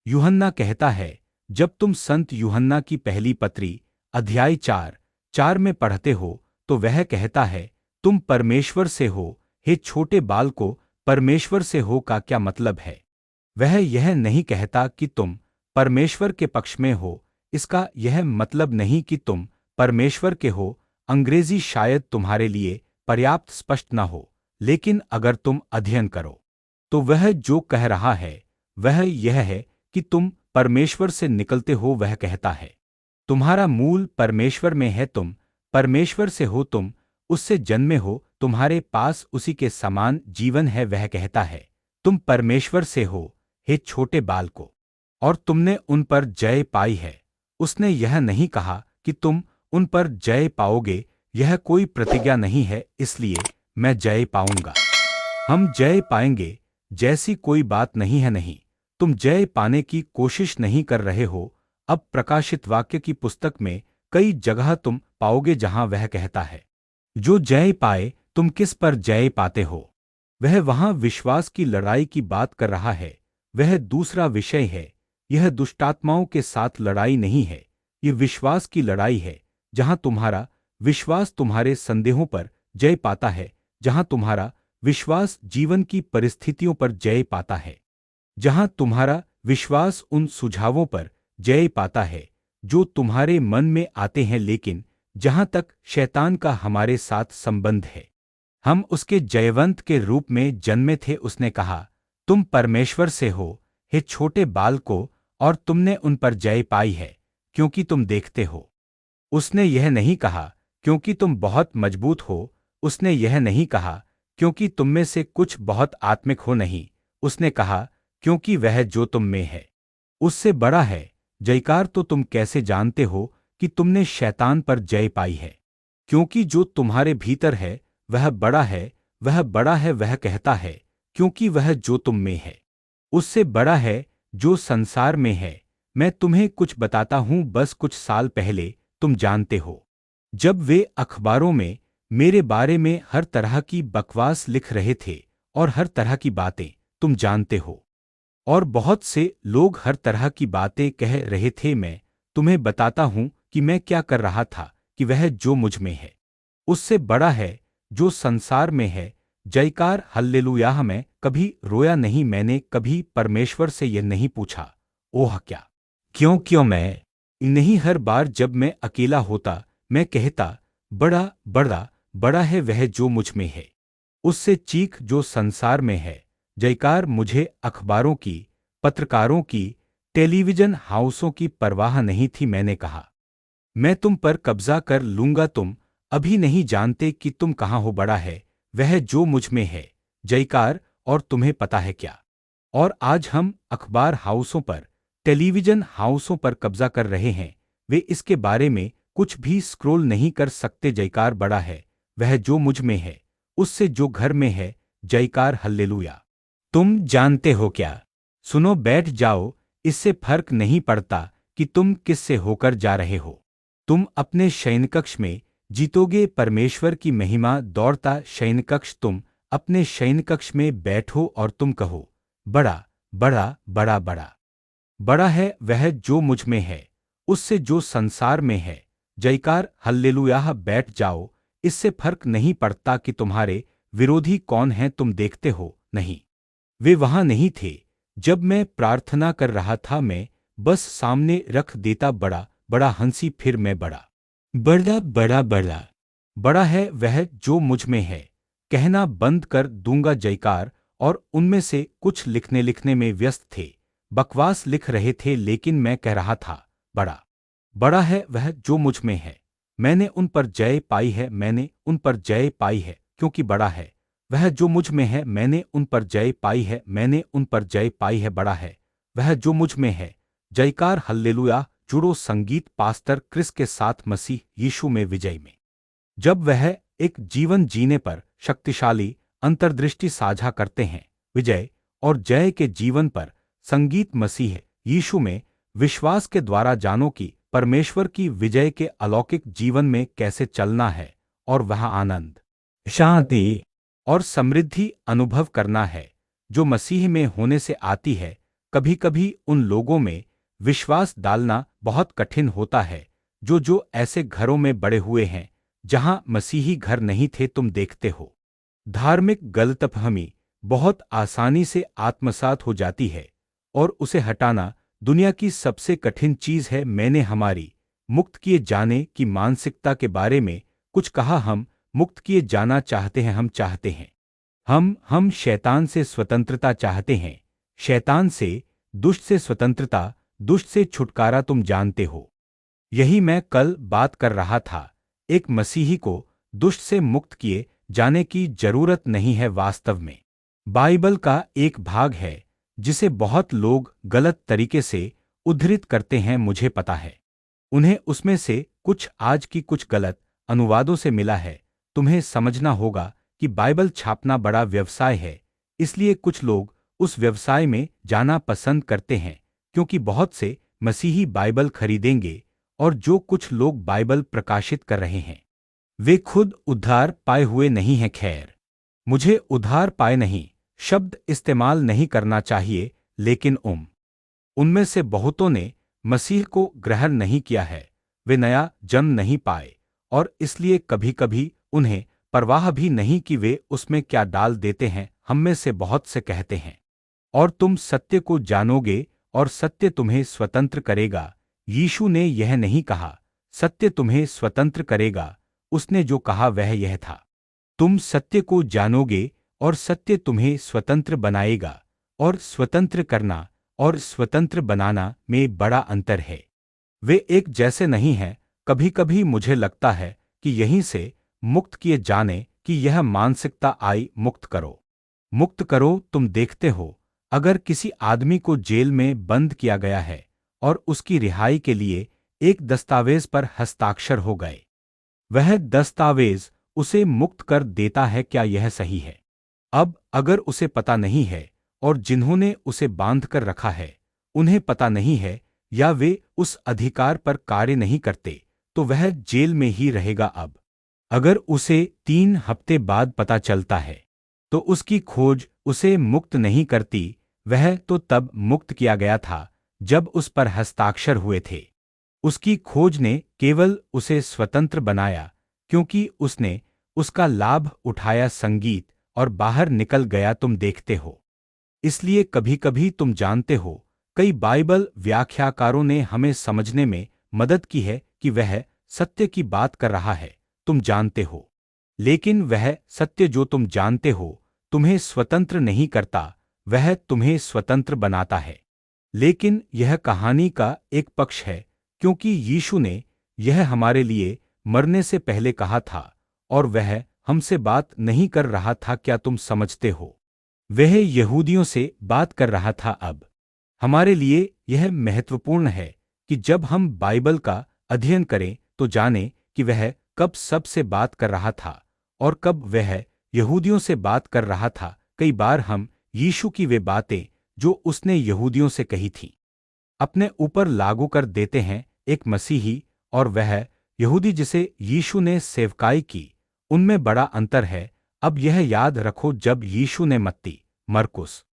यूहन्ना कहता है, जब तुम संत यूहन्ना की पहली पत्री अध्याय 4:4 में पढ़ते हो तो वह कहता है, तुम परमेश्वर से हो। हे छोटे बालकों, परमेश्वर से हो का क्या मतलब है? वह यह नहीं कहता कि तुम परमेश्वर के पक्ष में हो। इसका यह मतलब नहीं कि तुम परमेश्वर के हो। अंग्रेजी शायद तुम्हारे लिए पर्याप्त स्पष्ट न हो, लेकिन अगर तुम अध्ययन करो तो वह जो कह रहा है वह यह है कि तुम परमेश्वर से निकलते हो। वह कहता है, तुम्हारा मूल परमेश्वर में है, तुम परमेश्वर से हो, तुम उससे जन्मे हो, तुम्हारे पास उसी के समान जीवन है। वह कहता है, तुम परमेश्वर से हो, हे छोटे बालकों, और तुमने उन पर जय पाई है। उसने यह नहीं कहा कि तुम उन पर जय पाओगे, यह कोई प्रतिज्ञा नहीं है, इसलिए मैं जय पाऊंगा, हम जय पाएंगे जैसी कोई बात नहीं है। नहीं, तुम जय पाने की कोशिश नहीं कर रहे हो। अब प्रकाशित वाक्य की पुस्तक में कई जगह तुम पाओगे जहां वह कहता है, जो जय पाए। तुम किस पर जय पाते हो? वह वहां विश्वास की लड़ाई की बात कर रहा है। वह दूसरा विषय है। यह दुष्टात्माओं के साथ लड़ाई नहीं है, ये विश्वास की लड़ाई है, जहां तुम्हारा विश्वास तुम्हारे संदेहों पर जय पाता है, जहां तुम्हारा विश्वास जीवन की परिस्थितियों पर जय पाता है, जहां तुम्हारा विश्वास उन सुझावों पर जय पाता है जो तुम्हारे मन में आते हैं, लेकिन जहां तक शैतान का हमारे साथ संबंध है, हम उसके जयवंत के रूप में जन्मे थे। उसने कहा, तुम परमेश्वर से हो, हे छोटे बालकों, और तुमने उन पर जय पाई है क्योंकि तुम देखते हो। उसने यह नहीं कहा क्योंकि तुम बहुत मजबूत हो। उसने यह नहीं कहा क्योंकि तुम में से कुछ बहुत आत्मिक हो। नहीं, उसने कहा क्योंकि वह जो तुम में है उससे बड़ा है। जयकार। तो तुम कैसे जानते हो कि तुमने शैतान पर जय पाई है? क्योंकि जो तुम्हारे भीतर है वह बड़ा है, वह बड़ा है। वह कहता है, क्योंकि वह जो तुम में है उससे बड़ा है जो संसार में है। मैं तुम्हें कुछ बताता हूं, बस कुछ साल पहले तुम जानते हो, जब वे अखबारों में मेरे बारे में हर तरह की बकवास लिख रहे थे और हर तरह की बातें, तुम जानते हो, और बहुत से लोग हर तरह की बातें कह रहे थे। मैं तुम्हें बताता हूं कि मैं क्या कर रहा था, कि वह जो मुझ में है उससे बड़ा है जो संसार में है। जयकार। हल्लेलुयाह। मैं कभी रोया नहीं। मैंने कभी परमेश्वर से यह नहीं पूछा, ओह क्या, क्यों मैं नहीं। हर बार जब मैं अकेला होता मैं कहता, बड़ा बड़ा बड़ा है वह जो मुझ में है उससे चीख जो संसार में है। जयकार। मुझे अखबारों की, पत्रकारों की, टेलीविजन हाउसों की परवाह नहीं थी। मैंने कहा, मैं तुम पर कब्जा कर लूंगा। तुम अभी नहीं जानते कि तुम कहां हो। बड़ा है वह जो मुझ में है। जयकार। और तुम्हें पता है क्या? और आज हम अखबार हाउसों पर, टेलीविजन हाउसों पर कब्जा कर रहे हैं। वे इसके बारे में कुछ भी स्क्रोल नहीं कर सकते। जयकार। बड़ा है वह जो मुझ में है उससे जो घर में है। जयकार। हल्लेलुया। तुम जानते हो क्या? सुनो, बैठ जाओ। इससे फर्क नहीं पड़ता कि तुम किससे होकर जा रहे हो। तुम अपने शयनकक्ष में जीतोगे। परमेश्वर की महिमा दौड़ता शयनकक्ष। तुम अपने शयनकक्ष में बैठो और तुम कहो, बड़ा बड़ा बड़ा बड़ा बड़ा है वह जो मुझ में है उससे जो संसार में है। जयकार। हल्लेलुयाह। बैठ जाओ। इससे फर्क नहीं पड़ता कि तुम्हारे विरोधी कौन हैं। तुम देखते हो, नहीं, वे वहां नहीं थे जब मैं प्रार्थना कर रहा था। मैं बस सामने रख देता, बड़ा बड़ा हंसी। फिर मैं बड़ा बड़ा बड़ा बड़ा बड़ा है वह जो मुझ में है कहना बंद कर दूंगा। जयकार। और उनमें से कुछ लिखने में व्यस्त थे, बकवास लिख रहे थे, लेकिन मैं कह रहा था, बड़ा बड़ा है वह जो मुझ में है। मैंने उन पर जय पाई है। मैंने उन पर जय पाई है क्योंकि बड़ा है वह जो मुझ में है। मैंने उन पर जय पाई है। मैंने उन पर जय पाई है। बड़ा है वह जो मुझ में है। जयकार। हल्लेलुया। जुड़ो संगीत पास्टर क्रिस के साथ मसीह यीशु में विजय में। जब वह एक जीवन जीने पर शक्तिशाली अंतर्दृष्टि साझा करते हैं, विजय और जय के जीवन पर संगीत मसीह यीशु में विश्वास के द्वारा जानो कि परमेश्वर की विजय के अलौकिक जीवन में कैसे चलना है और वह आनंद, शांति और समृद्धि अनुभव करना है जो मसीह में होने से आती है। कभी कभी उन लोगों में विश्वास डालना बहुत कठिन होता है जो ऐसे घरों में बड़े हुए हैं जहां मसीही घर नहीं थे। तुम देखते हो धार्मिक गलतफहमी बहुत आसानी से आत्मसात हो जाती है और उसे हटाना दुनिया की सबसे कठिन चीज है। मैंने हमारी मुक्त किए जाने की मानसिकता के बारे में कुछ कहा। हम मुक्त किए जाना चाहते हैं, हम चाहते हैं हम शैतान से स्वतंत्रता चाहते हैं, शैतान से, दुष्ट से स्वतंत्रता, दुष्ट से छुटकारा। तुम जानते हो यही मैं कल बात कर रहा था। एक मसीही को दुष्ट से मुक्त किए जाने की जरूरत नहीं है। वास्तव में बाइबल का एक भाग है जिसे बहुत लोग गलत तरीके से उद्धृत करते हैं। मुझे पता है उन्हें उसमें से कुछ आज की कुछ गलत अनुवादों से मिला है। तुम्हें समझना होगा कि बाइबल छापना बड़ा व्यवसाय है, इसलिए कुछ लोग उस व्यवसाय में जाना पसंद करते हैं क्योंकि बहुत से मसीही बाइबल खरीदेंगे और जो कुछ लोग बाइबल प्रकाशित कर रहे हैं वे खुद उद्धार पाए हुए नहीं हैं। खैर, मुझे उद्धार पाए नहीं शब्द इस्तेमाल नहीं करना चाहिए, लेकिन उनमें से बहुतों ने मसीह को ग्रहण नहीं किया है। वे नया जन्म नहीं पाए और इसलिए कभी कभी उन्हें परवाह भी नहीं कि वे उसमें क्या डाल देते हैं। हम में से बहुत से कहते हैं और तुम सत्य को जानोगे और सत्य तुम्हें स्वतंत्र करेगा। यीशु ने यह नहीं कहा सत्य तुम्हें स्वतंत्र करेगा, उसने जो कहा वह यह था तुम सत्य को जानोगे और सत्य तुम्हें स्वतंत्र बनाएगा। और स्वतंत्र करना और स्वतंत्र बनाना में बड़ा अंतर है, वे एक जैसे नहीं हैं। कभी कभी मुझे लगता है कि यहीं से मुक्त किए जाने की यह मानसिकता आई, मुक्त करो, मुक्त करो। तुम देखते हो अगर किसी आदमी को जेल में बंद किया गया है और उसकी रिहाई के लिए एक दस्तावेज पर हस्ताक्षर हो गए, वह दस्तावेज उसे मुक्त कर देता है। क्या यह सही है? अब अगर उसे पता नहीं है और जिन्होंने उसे बांध कर रखा है उन्हें पता नहीं है या वे उस अधिकार पर कार्य नहीं करते, तो वह जेल में ही रहेगा। अब अगर उसे 3 हफ्ते बाद पता चलता है तो उसकी खोज उसे मुक्त नहीं करती। वह तो तब मुक्त किया गया था जब उस पर हस्ताक्षर हुए थे। उसकी खोज ने केवल उसे स्वतंत्र बनाया क्योंकि उसने उसका लाभ उठाया, संगीत, और बाहर निकल गया। तुम देखते हो इसलिए कभी कभी तुम जानते हो कई बाइबल व्याख्याकारों ने हमें समझने में मदद की है कि वह सत्य की बात कर रहा है, तुम जानते हो, लेकिन वह सत्य जो तुम जानते हो तुम्हें स्वतंत्र नहीं करता, वह तुम्हें स्वतंत्र बनाता है। लेकिन यह कहानी का एक पक्ष है क्योंकि यीशु ने यह हमारे लिए मरने से पहले कहा था और वह हमसे बात नहीं कर रहा था। क्या तुम समझते हो? वह यहूदियों से बात कर रहा था। अब हमारे लिए यह महत्वपूर्ण है कि जब हम बाइबल का अध्ययन करें तो जानें कि वह कब सबसे बात कर रहा था और कब वह यहूदियों से बात कर रहा था। कई बार हम यीशु की वे बातें जो उसने यहूदियों से कही थीं अपने ऊपर लागू कर देते हैं। एक मसीही और वह यहूदी जिसे यीशु ने सेवकाई की, उनमें बड़ा अंतर है। अब यह याद रखो, जब यीशु ने मत्ती, मरकुस,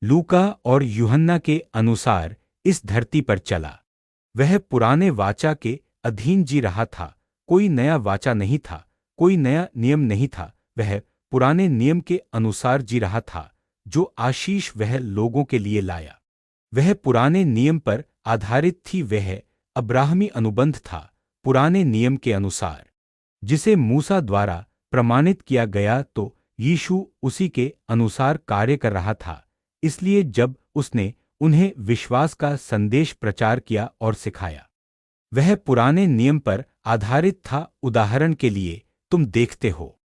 लूका और यूहन्ना के अनुसार इस धरती पर चला, वह पुराने वाचा के अधीन जी रहा था। कोई नया वाचा नहीं था, कोई नया नियम नहीं था। वह पुराने नियम के अनुसार जी रहा था जो आशीष वह लोगों के लिए लाया। वह पुराने नियम पर आधारित थी। वह अब्राहमी अनुबंध था पुराने नियम के अनुसार जिसे मूसा द्वारा प्रमाणित किया गया। तो यीशु उसी के अनुसार कार्य कर रहा था। इसलिए जब उसने उन्हें विश्वास का संदेश प्रचार किया और सिखाया, वह पुराने नियम पर आधारित था। उदाहरण के लिए तुम देखते हो,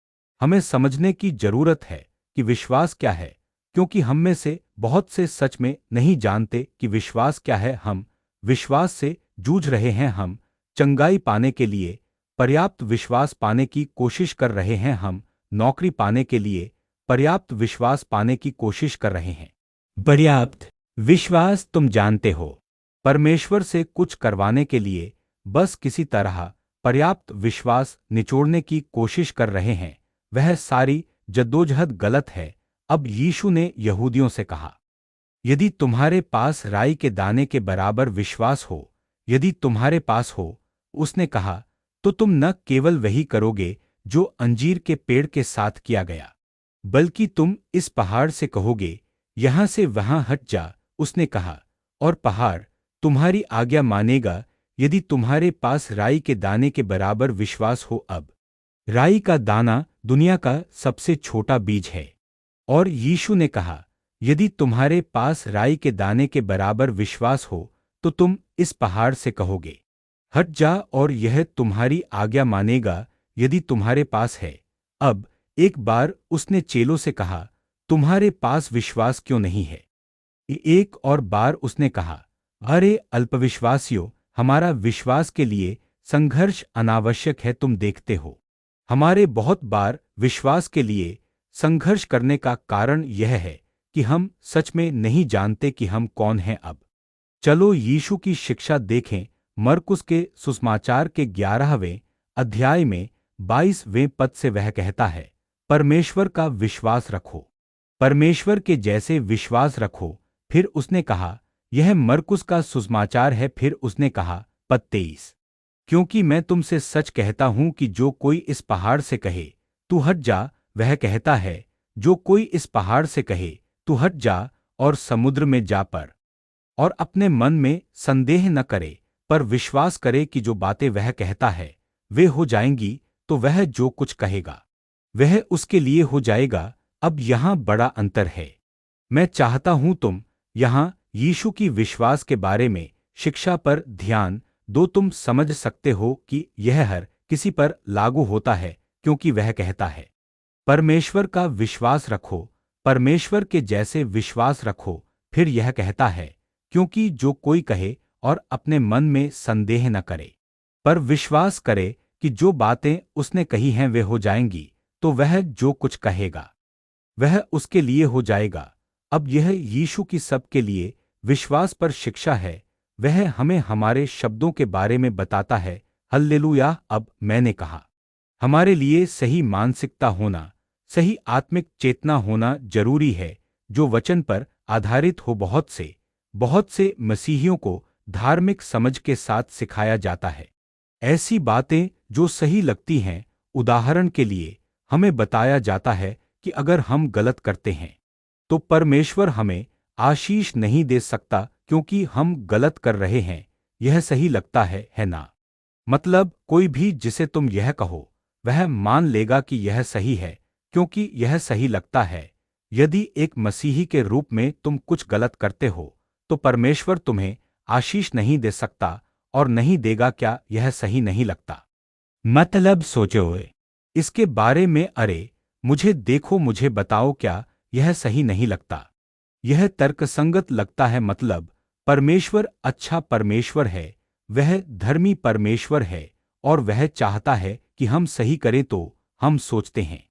हमें समझने की जरूरत है कि विश्वास क्या है, क्योंकि हम में से बहुत से सच में नहीं जानते कि विश्वास क्या है। हम विश्वास से जूझ रहे हैं, हम चंगाई पाने के लिए पर्याप्त विश्वास पाने की कोशिश कर रहे हैं, हम नौकरी पाने के लिए पर्याप्त विश्वास पाने की कोशिश कर रहे हैं। पर्याप्त विश्वास, तुम जानते हो, परमेश्वर से कुछ करवाने के लिए बस किसी तरह पर्याप्त विश्वास निचोड़ने की कोशिश कर रहे हैं। वह सारी जद्दोजहद गलत है। अब यीशु ने यहूदियों से कहा, यदि तुम्हारे पास राई के दाने के बराबर विश्वास हो, यदि तुम्हारे पास हो, उसने कहा, तो तुम न केवल वही करोगे जो अंजीर के पेड़ के साथ किया गया, बल्कि तुम इस पहाड़ से कहोगे, यहां से वहां हट जा, उसने कहा, और पहाड़ तुम्हारी आज्ञा मानेगा। यदि तुम्हारे पास राई के दाने के बराबर विश्वास हो। अब राई का दाना दुनिया का सबसे छोटा बीज है। और यीशु ने कहा, यदि तुम्हारे पास राई के दाने के बराबर विश्वास हो, तो तुम इस पहाड़ से कहोगे, हट जा, और यह तुम्हारी आज्ञा मानेगा। यदि तुम्हारे पास है। अब एक बार उसने चेलों से कहा, तुम्हारे पास विश्वास क्यों नहीं है? एक और बार उसने कहा, अरे अल्पविश्वासियों, हमारा विश्वास के लिए संघर्ष अनावश्यक है। तुम देखते हो, हमारे बहुत बार विश्वास के लिए संघर्ष करने का कारण यह है कि हम सच में नहीं जानते कि हम कौन हैं। अब चलो यीशु की शिक्षा देखें। मरकुस के सुसमाचार के 11वें अध्याय में 22वें पद से वह कहता है, परमेश्वर का विश्वास रखो, परमेश्वर के जैसे विश्वास रखो। फिर उसने कहा, यह मरकुस का सुसमाचार है। फिर उसने कहा, पद 23, क्योंकि मैं तुमसे सच कहता हूं कि जो कोई इस पहाड़ से कहे, तू हट जा, वह कहता है, जो कोई इस पहाड़ से कहे, तू हट जा और समुद्र में जा पड़, और अपने मन में संदेह न करे, पर विश्वास करे कि जो बातें वह कहता है वे हो जाएंगी, तो वह जो कुछ कहेगा वह उसके लिए हो जाएगा। अब यहां बड़ा अंतर है। मैं चाहता हूं तुम यहां यीशु की विश्वास के बारे में शिक्षा पर ध्यान दो। तुम समझ सकते हो कि यह हर किसी पर लागू होता है, क्योंकि वह कहता है, परमेश्वर का विश्वास रखो, परमेश्वर के जैसे विश्वास रखो। फिर यह कहता है, क्योंकि जो कोई कहे और अपने मन में संदेह न करे, पर विश्वास करे कि जो बातें उसने कही हैं वे हो जाएंगी, तो वह जो कुछ कहेगा वह उसके लिए हो जाएगा। अब यह यीशु की सबके लिए विश्वास पर शिक्षा है। वह हमें हमारे शब्दों के बारे में बताता है। हल्लेलुया। अब मैंने कहा, हमारे लिए सही मानसिकता होना, सही आत्मिक चेतना होना जरूरी है, जो वचन पर आधारित हो। बहुत से मसीहियों को धार्मिक समझ के साथ सिखाया जाता है ऐसी बातें जो सही लगती हैं। उदाहरण के लिए हमें बताया जाता है कि अगर हम गलत करते हैं तो परमेश्वर हमें आशीष नहीं दे सकता, क्योंकि हम गलत कर रहे हैं। यह सही लगता है ना? मतलब कोई भी जिसे तुम यह कहो वह मान लेगा कि यह सही है, क्योंकि यह सही लगता है। यदि एक मसीही के रूप में तुम कुछ गलत करते हो, तो परमेश्वर तुम्हें आशीष नहीं दे सकता और नहीं देगा। क्या यह सही नहीं लगता? मतलब सोचो इसके बारे में। अरे मुझे देखो, मुझे बताओ, क्या यह सही नहीं लगता? यह तर्कसंगत लगता है। मतलब परमेश्वर अच्छा परमेश्वर है, वह धर्मी परमेश्वर है, और वह चाहता है कि हम सही करें। तो हम सोचते हैं,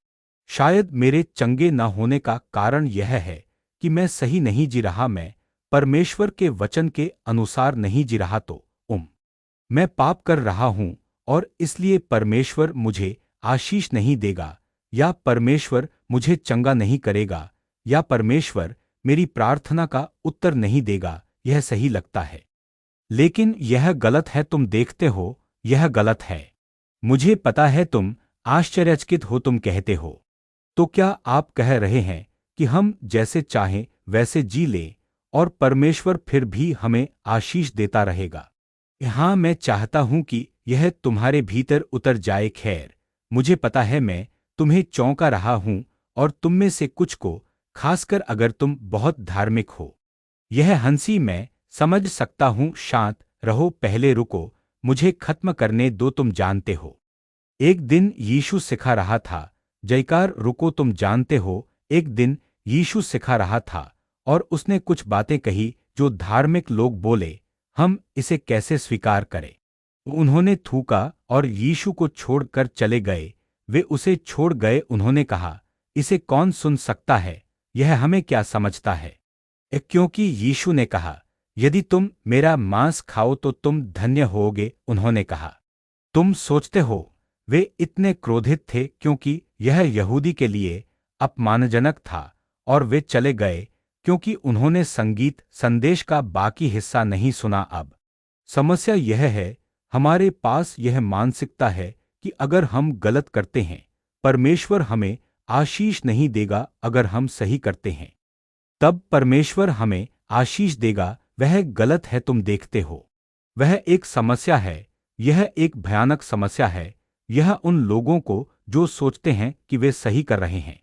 शायद मेरे चंगे न होने का कारण यह है कि मैं सही नहीं जी रहा, मैं परमेश्वर के वचन के अनुसार नहीं जी रहा, तो मैं पाप कर रहा हूं और इसलिए परमेश्वर मुझे आशीष नहीं देगा, या परमेश्वर मुझे चंगा नहीं करेगा, या परमेश्वर मेरी प्रार्थना का उत्तर नहीं देगा। यह सही लगता है, लेकिन यह गलत है। तुम देखते हो, यह गलत है। मुझे पता है तुम आश्चर्यचकित हो। तुम कहते हो, तो क्या आप कह रहे हैं कि हम जैसे चाहें वैसे जी लें और परमेश्वर फिर भी हमें आशीष देता रहेगा? हाँ, मैं चाहता हूं कि यह तुम्हारे भीतर उतर जाए। खैर, मुझे पता है मैं तुम्हें चौंका रहा हूं, और तुम में से कुछ को, खासकर अगर तुम बहुत धार्मिक हो। यह हंसी मैं समझ सकता हूं। शांत रहो, पहले रुको, मुझे खत्म करने दो। तुम जानते हो, एक दिन यीशु सिखा रहा था। जयकार। रुको, तुम जानते हो, एक दिन यीशु सिखा रहा था और उसने कुछ बातें कही जो धार्मिक लोग बोले, हम इसे कैसे स्वीकार करें? उन्होंने थूका और यीशु को छोड़कर चले गए। वे उसे छोड़ गए। उन्होंने कहा, इसे कौन सुन सकता है? यह हमें क्या समझता है? क्योंकि यीशु ने कहा, यदि तुम मेरा मांस खाओ तो तुम धन्य होगे। उन्होंने कहा, तुम सोचते हो वे इतने क्रोधित थे क्योंकि यह यहूदी के लिए अपमानजनक था, और वे चले गए। क्योंकि उन्होंने संगीत संदेश का बाकी हिस्सा नहीं सुना। अब समस्या यह है, हमारे पास यह मानसिकता है कि अगर हम गलत करते हैं, परमेश्वर हमें आशीष नहीं देगा। अगर हम सही करते हैं, तब परमेश्वर हमें आशीष देगा। वह गलत है, तुम देखते हो। वह एक समस्या है, यह एक भयानक समस्या है। यह उन लोगों को जो सोचते हैं कि वे सही कर रहे हैं,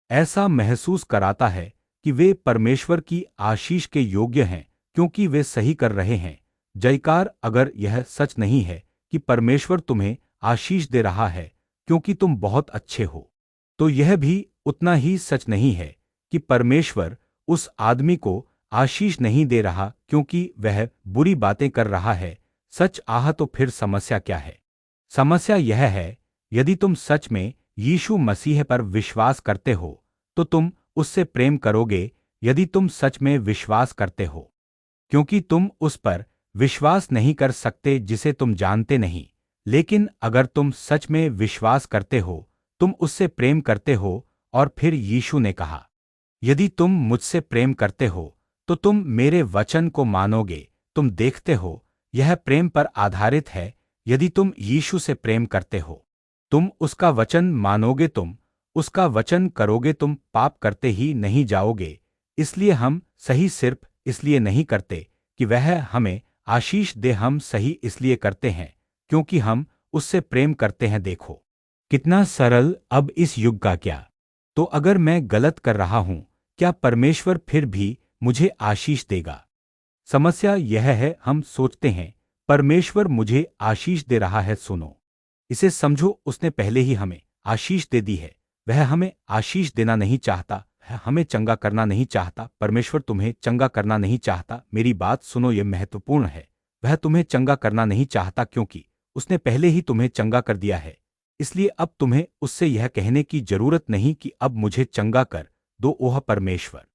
ऐसा महसूस कराता है कि वे परमेश्वर की आशीष के योग्य हैं क्योंकि वे सही कर रहे हैं। जयकार, अगर यह सच नहीं है कि परमेश्वर तुम्हें आशीष दे रहा है क्योंकि तुम बहुत अच्छे हो, तो यह भी उतना ही सच नहीं है कि परमेश्वर उस आदमी को आशीष नहीं दे रहा क्योंकि वह बुरी बातें कर रहा है। सच आह, तो फिर समस्या क्या है? समस्या यह है, यदि तुम सच में यीशु मसीह पर विश्वास करते हो तो तुम उससे प्रेम करोगे। यदि तुम सच में विश्वास करते हो, क्योंकि तुम उस पर विश्वास नहीं कर सकते जिसे तुम जानते नहीं। लेकिन अगर तुम सच में विश्वास करते हो, तुम उससे प्रेम करते हो। और फिर यीशु ने कहा, यदि तुम मुझसे प्रेम करते हो तो तुम मेरे वचन को मानोगे। तुम देखते हो, यह प्रेम पर आधारित है। यदि तुम यीशु से प्रेम करते हो, तुम उसका वचन मानोगे, तुम उसका वचन करोगे, तुम पाप करते ही नहीं जाओगे। इसलिए हम सही सिर्फ इसलिए नहीं करते कि वह हमें आशीष दे, हम सही इसलिए करते हैं क्योंकि हम उससे प्रेम करते हैं। देखो कितना सरल। अब इस युग का क्या? तो अगर मैं गलत कर रहा हूं, क्या परमेश्वर फिर भी मुझे आशीष देगा? समस्या यह है, हम सोचते हैं परमेश्वर मुझे आशीष दे रहा है। सुनो, इसे समझो, उसने पहले ही हमें आशीष दे दी है। वह हमें आशीष देना नहीं चाहता, वह हमें चंगा करना नहीं चाहता। परमेश्वर तुम्हें चंगा करना नहीं चाहता। मेरी बात सुनो, यह महत्वपूर्ण है। वह तुम्हें चंगा करना नहीं चाहता क्योंकि उसने पहले ही तुम्हें चंगा कर दिया है। इसलिए अब तुम्हें उससे यह कहने की जरूरत नहीं कि अब मुझे चंगा कर दो। ओह परमेश्वर,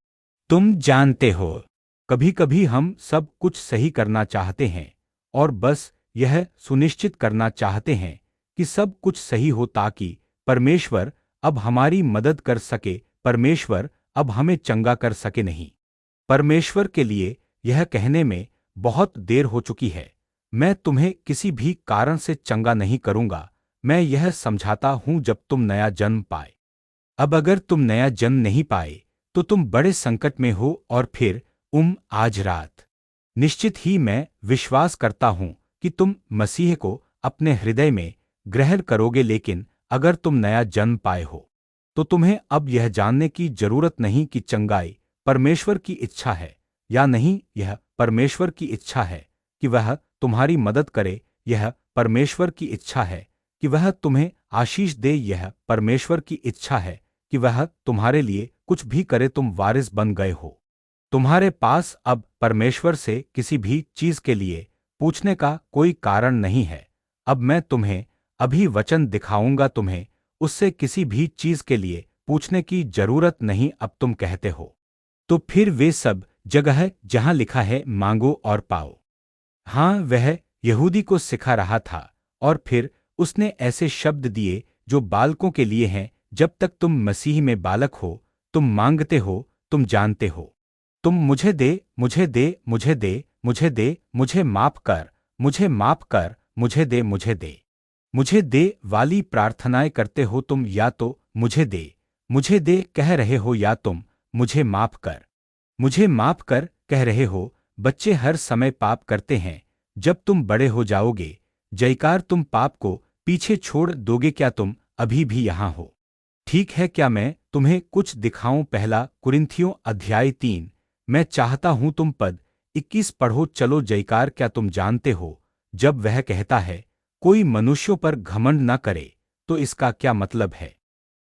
तुम जानते हो, कभी कभी हम सब कुछ सही करना चाहते हैं और बस यह सुनिश्चित करना चाहते हैं कि सब कुछ सही हो ताकि परमेश्वर अब हमारी मदद कर सके, परमेश्वर अब हमें चंगा कर सके। नहीं, परमेश्वर के लिए यह कहने में बहुत देर हो चुकी है। मैं तुम्हें किसी भी कारण से चंगा नहीं करूंगा। मैं यह समझाता हूं जब तुम नया जन्म पाए। अब अगर तुम नया जन्म नहीं पाए तो तुम बड़े संकट में हो। और फिर आज रात निश्चित ही मैं विश्वास करता हूं कि तुम मसीह को अपने हृदय में ग्रहण करोगे। लेकिन अगर तुम नया जन्म पाए हो तो तुम्हें अब यह जानने की जरूरत नहीं कि चंगाई परमेश्वर की इच्छा है या नहीं। यह परमेश्वर की इच्छा है कि वह तुम्हारी मदद करे। यह परमेश्वर की इच्छा है कि वह तुम्हें आशीष दे। यह परमेश्वर की इच्छा है कि वह तुम्हारे लिए कुछ भी करे। तुम वारिस बन गए हो। तुम्हारे पास अब परमेश्वर से किसी भी चीज के लिए पूछने का कोई कारण नहीं है। अब मैं तुम्हें अभी वचन दिखाऊंगा, तुम्हें उससे किसी भी चीज के लिए पूछने की जरूरत नहीं। अब तुम कहते हो, तो फिर वे सब जगह है जहां लिखा है मांगो और पाओ। हाँ, वह यहूदी को सिखा रहा था और फिर उसने ऐसे शब्द दिए जो बालकों के लिए हैं। जब तक तुम मसीह में बालक हो, तुम मांगते हो, तुम जानते हो। तुम मुझे दे, मुझे दे, मुझे दे, मुझे दे, मुझे माफ कर, मुझे माफ कर, मुझे दे, मुझे दे, मुझे दे वाली प्रार्थनाएं करते हो। तुम या तो मुझे दे कह रहे हो या तुम मुझे माफ कर कह रहे हो। बच्चे हर समय पाप करते हैं। जब तुम बड़े हो जाओगे, जयकार, तुम पाप को पीछे छोड़ दोगे। क्या तुम अभी भी यहां हो? ठीक है, क्या मैं तुम्हें कुछ दिखाऊं? पहला कुरिन्थियों अध्याय 3। मैं चाहता हूं तुम पद 21 पढ़ो। चलो, जयकार। क्या तुम जानते हो, जब वह कहता है कोई मनुष्यों पर घमंड न करे, तो इसका क्या मतलब है?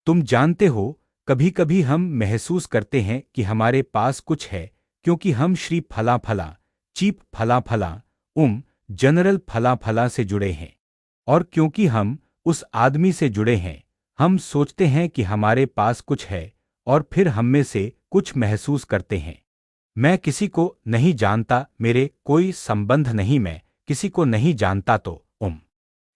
तुम जानते हो, कभी कभी हम महसूस करते हैं कि हमारे पास कुछ है क्योंकि हम श्री फला फला, चीप फला फला, जनरल फला फला से जुड़े हैं। और क्योंकि हम उस आदमी से जुड़े हैं, हम सोचते हैं कि हमारे पास कुछ है और फिर हम में से कुछ महसूस करते हैं। मैं किसी को नहीं जानता, मेरे कोई संबंध नहीं, मैं किसी को नहीं जानता, तो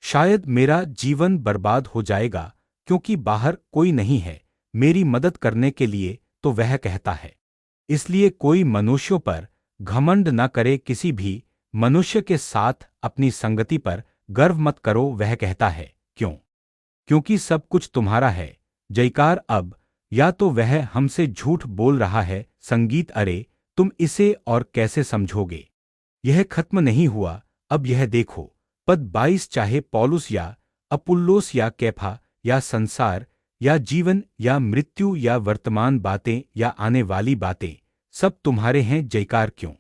शायद मेरा जीवन बर्बाद हो जाएगा क्योंकि बाहर कोई नहीं है मेरी मदद करने के लिए। तो वह कहता है, इसलिए कोई मनुष्यों पर घमंड न करे, किसी भी मनुष्य के साथ अपनी संगति पर गर्व मत करो। वह कहता है, क्यों? क्योंकि सब कुछ तुम्हारा है। जयकार। अब या तो वह हमसे झूठ बोल रहा है। संगीत। अरे तुम इसे और कैसे समझोगे? यह खत्म नहीं हुआ। अब यह देखो, पद 22। चाहे पौलुस या अपुल्लोस या कैफा या संसार या जीवन या मृत्यु या वर्तमान बातें या आने वाली बातें, सब तुम्हारे हैं। जयकार। क्यों?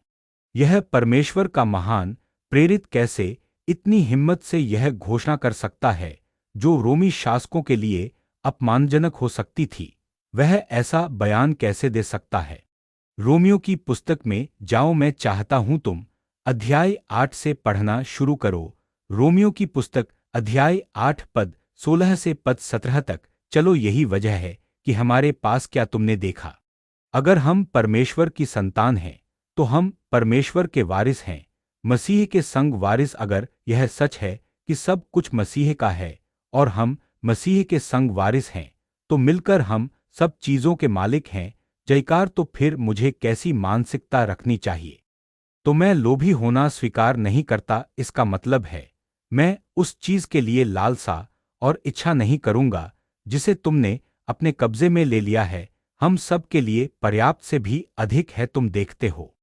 यह परमेश्वर का महान प्रेरित कैसे इतनी हिम्मत से यह घोषणा कर सकता है, जो रोमी शासकों के लिए अपमानजनक हो सकती थी? वह ऐसा बयान कैसे दे सकता है? रोमियो की पुस्तक में जाओ। मैं चाहता हूं तुम अध्याय 8 से पढ़ना शुरू करो। रोमियो की पुस्तक अध्याय 8 पद 16 से पद 17 तक। चलो, यही वजह है कि हमारे पास क्या तुमने देखा। अगर हम परमेश्वर की संतान हैं तो हम परमेश्वर के वारिस हैं, मसीह के संग वारिस। अगर यह सच है कि सब कुछ मसीह का है और हम मसीह के संग वारिस हैं, तो मिलकर हम सब चीजों के मालिक हैं। जयकार। तो फिर मुझे कैसी मानसिकता रखनी चाहिए? तो मैं लोभी होना स्वीकार नहीं करता। इसका मतलब है मैं उस चीज के लिए लालसा और इच्छा नहीं करूंगा जिसे तुमने अपने कब्जे में ले लिया है। हम सब के लिए पर्याप्त से भी अधिक है। तुम देखते हो,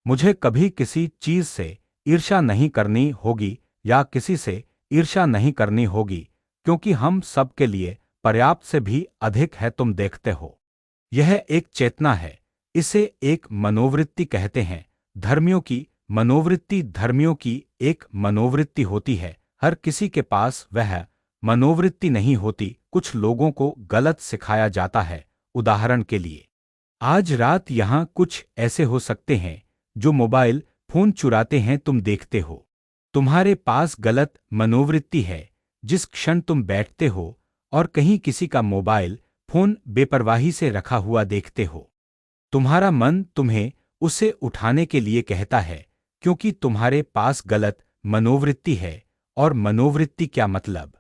मुझे कभी किसी चीज से ईर्ष्या नहीं करनी होगी या किसी से ईर्ष्या नहीं करनी होगी, क्योंकि हम सब के लिए पर्याप्त से भी अधिक है। तुम देखते हो, यह एक चेतना है। इसे एक मनोवृत्ति कहते हैं। धर्मियों की मनोवृत्ति। धर्मियों की एक मनोवृत्ति होती है। हर किसी के पास वह मनोवृत्ति नहीं होती। कुछ लोगों को गलत सिखाया जाता है। उदाहरण के लिए, आज रात यहां कुछ ऐसे हो सकते हैं जो मोबाइल फोन चुराते हैं। तुम देखते हो, तुम्हारे पास गलत मनोवृत्ति है। जिस क्षण तुम बैठते हो और कहीं किसी का मोबाइल फोन बेपरवाही से रखा हुआ देखते हो, तुम्हारा मन तुम्हें उसे उठाने के लिए कहता है, क्योंकि तुम्हारे पास गलत मनोवृत्ति है। और मनोवृत्ति क्या मतलब?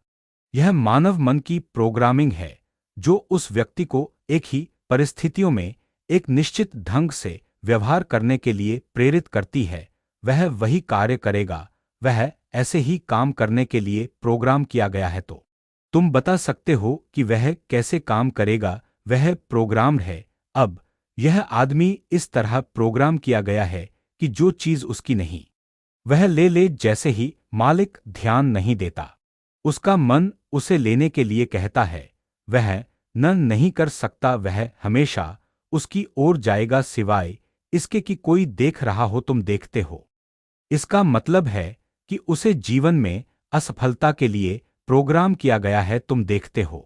यह मानव मन की प्रोग्रामिंग है जो उस व्यक्ति को एक ही परिस्थितियों में एक निश्चित ढंग से व्यवहार करने के लिए प्रेरित करती है। वह वही कार्य करेगा। वह ऐसे ही काम करने के लिए प्रोग्राम किया गया है। तो तुम बता सकते हो कि वह कैसे काम करेगा? वह प्रोग्राम्ड है। अब यह आदमी इस तरह प्रोग्राम किया गया है कि जो चीज उसकी नहीं, वह ले ले। जैसे ही मालिक ध्यान नहीं देता, उसका मन उसे लेने के लिए कहता है। वह न नहीं कर सकता। वह हमेशा उसकी ओर जाएगा सिवाय इसके कि कोई देख रहा हो। तुम देखते हो, इसका मतलब है कि उसे जीवन में असफलता के लिए प्रोग्राम किया गया है। तुम देखते हो,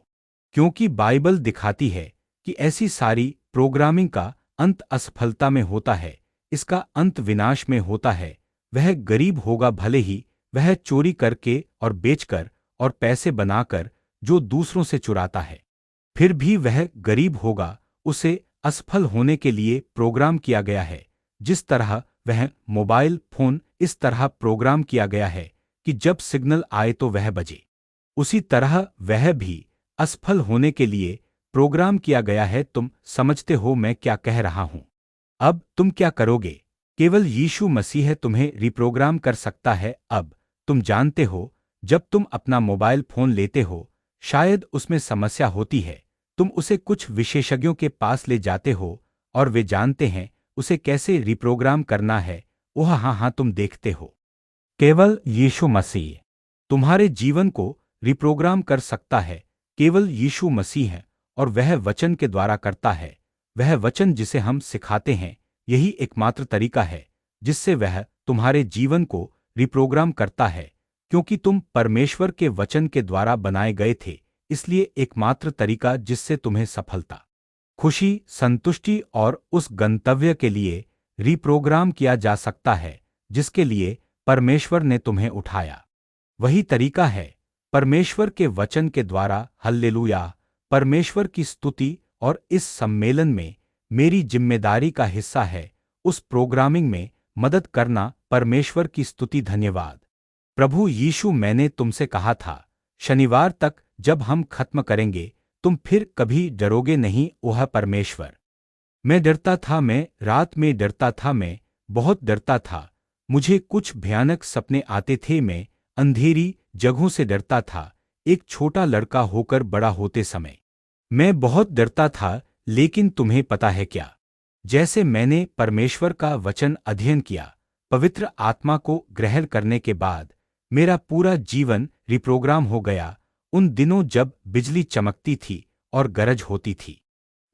क्योंकि बाइबल दिखाती है कि ऐसी सारी प्रोग्रामिंग का अंत असफलता में होता है। इसका अंत विनाश में होता है। वह गरीब होगा, भले ही वह चोरी करके और बेचकर और पैसे बनाकर जो दूसरों से चुराता है, फिर भी वह गरीब होगा। उसे असफल होने के लिए प्रोग्राम किया गया है। जिस तरह वह मोबाइल फोन इस तरह प्रोग्राम किया गया है कि जब सिग्नल आए तो वह बजे, उसी तरह वह भी असफल होने के लिए प्रोग्राम किया गया है। तुम समझते हो मैं क्या कह रहा हूं? अब तुम क्या करोगे? केवल यीशु मसीह तुम्हें रिप्रोग्राम कर सकता है। अब तुम जानते हो, जब तुम अपना मोबाइल फोन लेते हो, शायद उसमें समस्या होती है। तुम उसे कुछ विशेषज्ञों के पास ले जाते हो और वे जानते हैं उसे कैसे रिप्रोग्राम करना है। ओह हाँ, तुम देखते हो, केवल यीशु मसीह तुम्हारे जीवन को रिप्रोग्राम कर सकता है। केवल यीशु मसीह है और वह वचन के द्वारा करता है। वह वचन जिसे हम सिखाते हैं, यही एकमात्र तरीका है जिससे वह तुम्हारे जीवन को रिप्रोग्राम करता है, क्योंकि तुम परमेश्वर के वचन के द्वारा बनाए गए थे। इसलिए एकमात्र तरीका जिससे तुम्हें सफलता, खुशी, संतुष्टि और उस गंतव्य के लिए रिप्रोग्राम किया जा सकता है जिसके लिए परमेश्वर ने तुम्हें उठाया, वही तरीका है परमेश्वर के वचन के द्वारा। हल्लेलुया! परमेश्वर की स्तुति। और इस सम्मेलन में मेरी जिम्मेदारी का हिस्सा है उस प्रोग्रामिंग में मदद करना। परमेश्वर की स्तुति। धन्यवाद प्रभु यीशु। मैंने तुमसे कहा था शनिवार तक जब हम खत्म करेंगे तुम फिर कभी डरोगे नहीं। ओह परमेश्वर, मैं डरता था, मैं रात में डरता था, मैं बहुत डरता था। मुझे कुछ भयानक सपने आते थे, मैं अंधेरी जगहों से डरता था, एक छोटा लड़का होकर बड़ा होते समय। मैं बहुत डरता था, लेकिन तुम्हें पता है क्या? जैसे मैंने परमेश्वर का वचन अध्ययन किया, पवित्र आत्मा को ग्रहण करने के बाद मेरा पूरा जीवन रिप्रोग्राम हो गया। उन दिनों जब बिजली चमकती थी और गरज होती थी,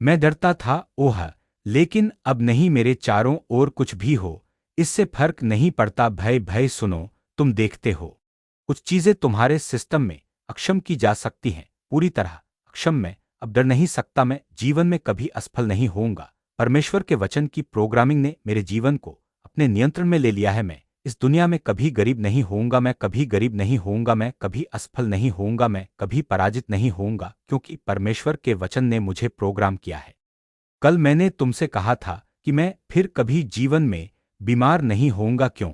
मैं डरता था, ओह! लेकिन अब नहीं, मेरे चारों ओर कुछ भी हो, इससे फर्क नहीं पड़ता। भय भय सुनो, तुम देखते हो कुछ चीजें तुम्हारे सिस्टम में अक्षम की जा सकती हैं, पूरी तरह अक्षम। मैं अब डर नहीं सकता, मैं जीवन में कभी असफल नहीं होऊंगा। परमेश्वर के वचन की प्रोग्रामिंग ने मेरे जीवन को अपने नियंत्रण में ले लिया है। मैं इस दुनिया में कभी गरीब नहीं होऊंगा, मैं कभी गरीब नहीं होऊंगा, मैं कभी असफल नहीं होऊंगा, मैं कभी पराजित नहीं होऊंगा, क्योंकि परमेश्वर के वचन ने मुझे प्रोग्राम किया है। कल मैंने तुमसे कहा था कि मैं फिर कभी जीवन में बीमार नहीं होऊंगा। क्यों?